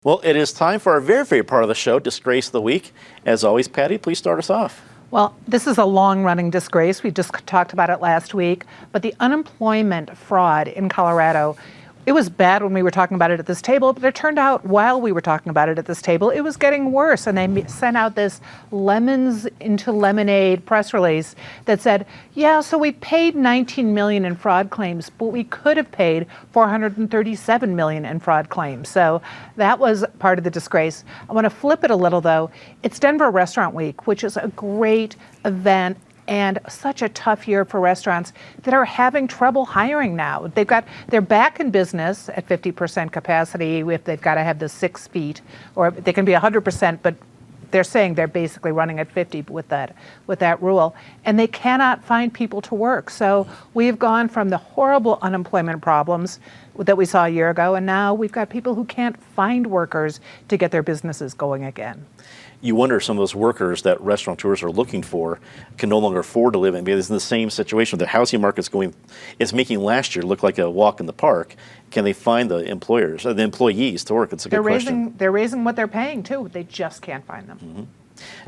Well, it is time for our very favorite part of the show, Disgrace of the Week. As always, Patty, please start us off. Well, this is a long-running disgrace. We just talked about it last week. But the unemployment fraud in Colorado, it was bad when we were talking about it at this table, but it turned out while we were talking about it at this table, it was getting worse. And they sent out this lemons into lemonade press release that said, yeah, so we paid $19 million in fraud claims, but we could have paid $437 million in fraud claims. So that was part of the disgrace. I want to flip it a little, though. It's Denver Restaurant Week, which is a great event and such a tough year for restaurants that are having trouble hiring now. They're back in business at 50% capacity if they've got to have the 6 feet, or they can be 100%, but they're saying they're basically running at 50 with that rule, and they cannot find people to work. So we've gone from the horrible unemployment problems that we saw a year ago, and now we've got people who can't find workers to get their businesses going again. You wonder if some of those workers that restaurateurs are looking for can no longer afford to live in, because it's in the same situation. The housing market's making last year look like a walk in the park. Can they find the employees to work? It's a good question. They're raising what they're paying too. They just can't find them. Mm-hmm.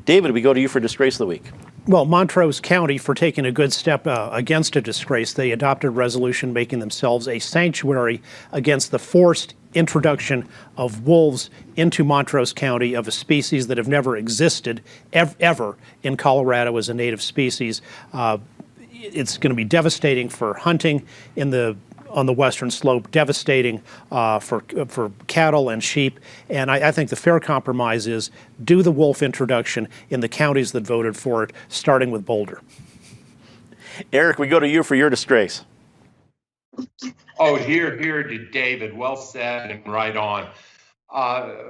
David, we go to you for Disgrace of the Week. Well, Montrose County, for taking a good step against a disgrace, they adopted a resolution making themselves a sanctuary against the forced introduction of wolves into Montrose County of a species that have never existed ever in Colorado as a native species. It's going to be devastating for hunting on the western slope, devastating for cattle and sheep. And I think the fair compromise is do the wolf introduction in the counties that voted for it, starting with Boulder. Eric, we go to you for your disgrace. Oh, here to David. Well said and right on.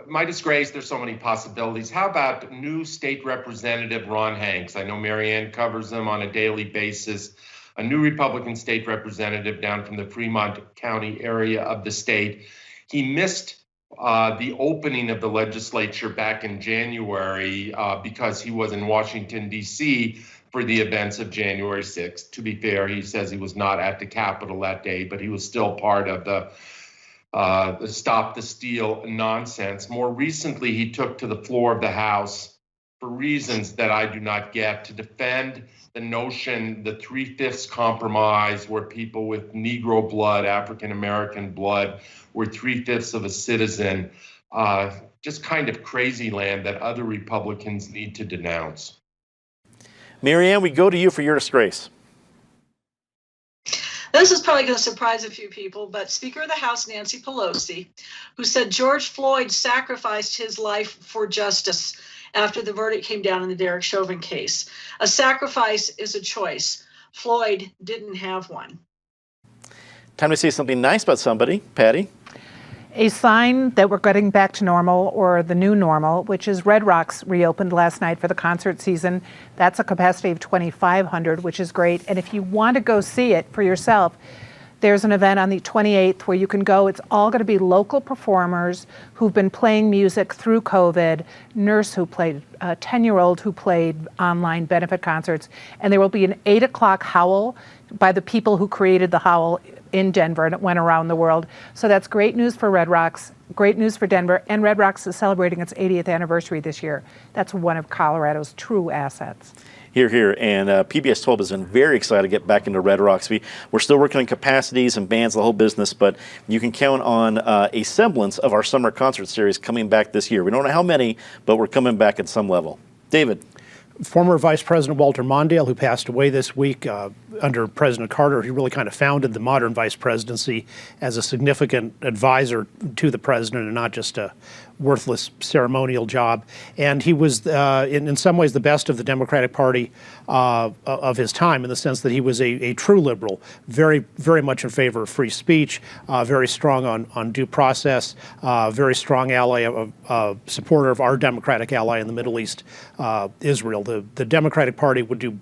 My disgrace, there's so many possibilities. How about new state representative Ron Hanks? I know Marianne covers him on a daily basis. A new Republican state representative down from the Fremont County area of the state. He missed the opening of the legislature back in January because he was in Washington, D.C. for the events of January 6th. To be fair, he says he was not at the Capitol that day, but he was still part of the Stop the Steal nonsense. More recently, he took to the floor of the House for reasons that I do not get to defend the notion, the 3/5 compromise, where people with Negro blood, African-American blood, were 3/5 of a citizen. Just kind of crazy land that other Republicans need to denounce. Marianne, we go to you for your disgrace. This is probably going to surprise a few people, but Speaker of the House Nancy Pelosi, who said George Floyd sacrificed his life for justice after the verdict came down in the Derek Chauvin case. A sacrifice is a choice. Floyd didn't have one. Time to say something nice about somebody. Patty? A sign that we're getting back to normal, or the new normal, which is Red Rocks reopened last night for the concert season. That's a capacity of 2,500, which is great. And if you want to go see it for yourself, there's an event on the 28th where you can go. It's all going to be local performers who've been playing music through COVID, nurse who played, a 10-year-old who played online benefit concerts. And there will be an 8 o'clock howl by the people who created the howl in Denver, and it went around the world. So that's great news for Red Rocks, great news for Denver, and Red Rocks is celebrating its 80th anniversary this year. That's one of Colorado's true assets. Here. And PBS 12 has been very excited to get back into Red Rocks. We're still working on capacities and bands, the whole business, but you can count on a semblance of our summer concert series coming back this year. We don't know how many, but we're coming back at some level. David? Former Vice President Walter Mondale, who passed away this week under President Carter, he really kind of founded the modern vice presidency as a significant advisor to the president and not just a worthless ceremonial job. And he was, in some ways, the best of the Democratic Party of his time, in the sense that he was a true liberal, very, very much in favor of free speech, very strong on due process, very strong ally, supporter of our Democratic ally in the Middle East, Israel. The Democratic Party would do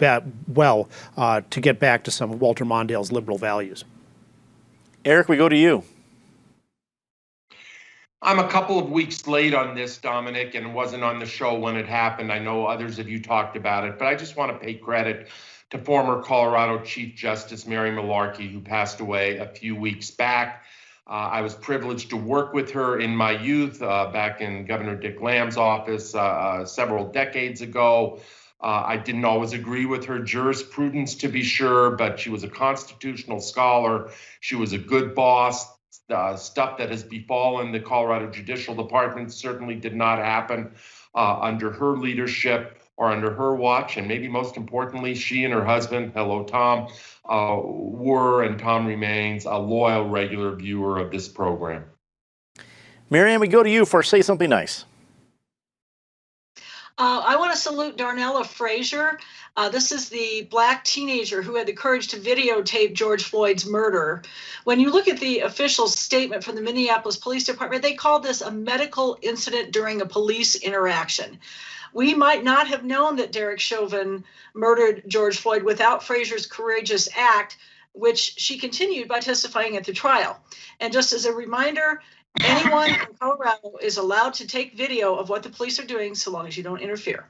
well to get back to some of Walter Mondale's liberal values. Eric, we go to you. I'm a couple of weeks late on this, Dominic, and wasn't on the show when it happened. I know others of you talked about it, but I just want to pay credit to former Colorado Chief Justice Mary Malarkey, who passed away a few weeks back. I was privileged to work with her in my youth back in Governor Dick Lamb's office several decades ago. I didn't always agree with her jurisprudence, to be sure, but she was a constitutional scholar. She was a good boss. Stuff that has befallen the Colorado Judicial Department certainly did not happen under her leadership or under her watch. And maybe most importantly, she and her husband, hello, Tom, were, and Tom remains, a loyal, regular viewer of this program. Marianne, we go to you for Say Something Nice. I want to salute Darnella Frazier. This is the Black teenager who had the courage to videotape George Floyd's murder. When you look at the official statement from the Minneapolis Police Department, they called this a medical incident during a police interaction. We might not have known that Derek Chauvin murdered George Floyd without Frazier's courageous act, which she continued by testifying at the trial. And just as a reminder, anyone in Colorado is allowed to take video of what the police are doing so long as you don't interfere.